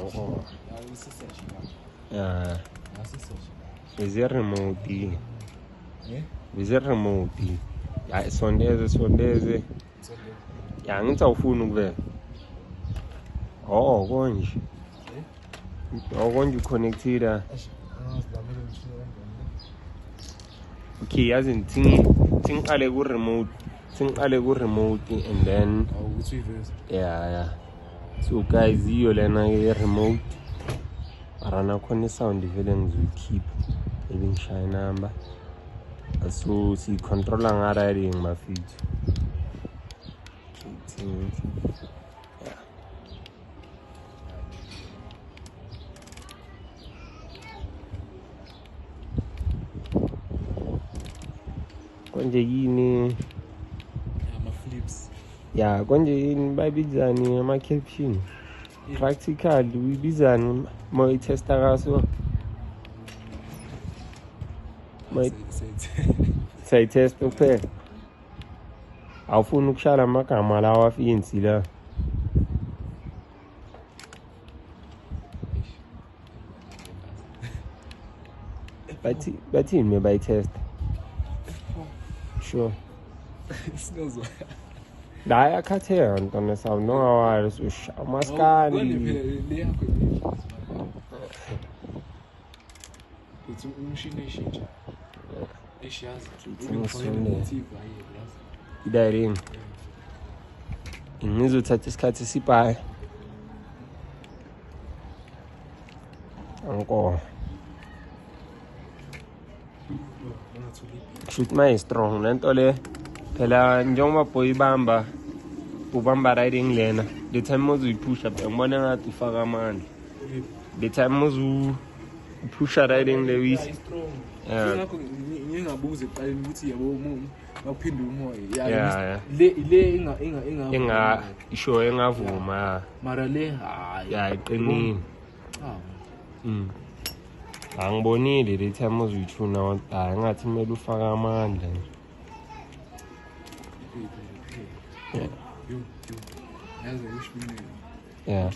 Oh. Yeah. Is it remote? Is it remote? Yeah, Sundays. Yeah, ngitsawufuna ukuvela. Oh, konje. Konje connected. Okay, as in think remote. Think remote and then yeah. So guys, you learn a remote. Arana kone sound evidence we keep even shy number. So see control ang riding my feet. Yeah. Konje yini flips. yeah konje yini babizani ama caption practical ubizani mo testa kaso say test kuphela awufuna ukushala amagama lawa afinsi la bathini me bayitest sure Smells like la yakhatheka ntona sawo nongawali so amaskani it's umshini eshintsha eshiyazi idaring ngizothatha isikhathi sibhaye anko shoot my strong lento le phela njengoba boy ubamba riding lena the time uzuyipusha ngibona ngathi ufaka amandla the time upusha riding le wisi ngakho ngingabuza eqaleni ukuthi yabo bakuphinde umoya yeah le inga isho engavuma mara le hayi yeah iqinile angibonile the time uzuyithuna ngathi kumele ufaka amandla yeah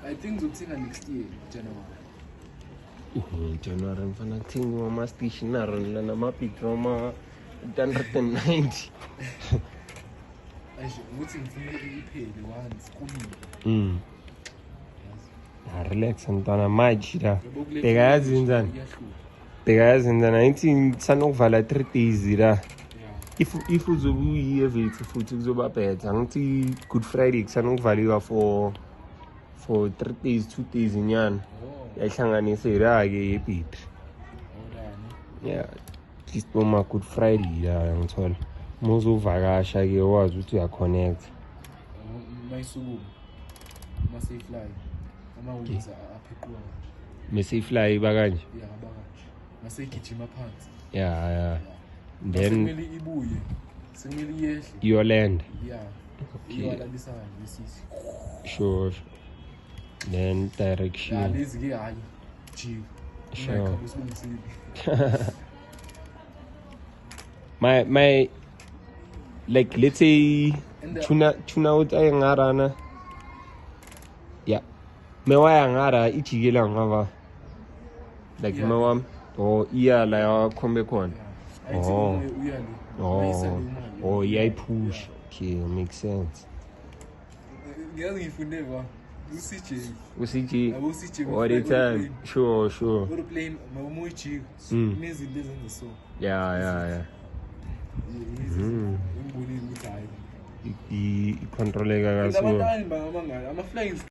I think zothenga next year January mfana thingi ma stationary na mapidroma 190 ukuthi ngifike iphele once kumile relax ntwana majida bekayazinzana ngithi sanokuvala 3 days la if uzobuye evithi futhi kuzoba better ngithi good friday kusanokuvaliwa for 3 days 2 days inyana yahlanganisela ke yebhitri yeah just uma good friday la ngithola muzovakasha ke wazi ukuthi uya connect mayisuku mase fly amawuza apheqwa mase fly bakanje yeah bakanje mase gijima phansi yeah then semeli ibuye semeli yehle your land yeah iyala lisana lesisi sure then direction yeah lezi ke hayi jive sure usilungisile my like let's say tuna ut ayangara yeah me wayangara ijikela ngava like mawam or iya la yakhombe khona oh yeah push okay makes sense ngiyazifunde ba usiji all the time sure aeroplane mamuji nezi lezenza so yeah ngibonile ukuthi hayi i controleka kaso abantwana bangama flying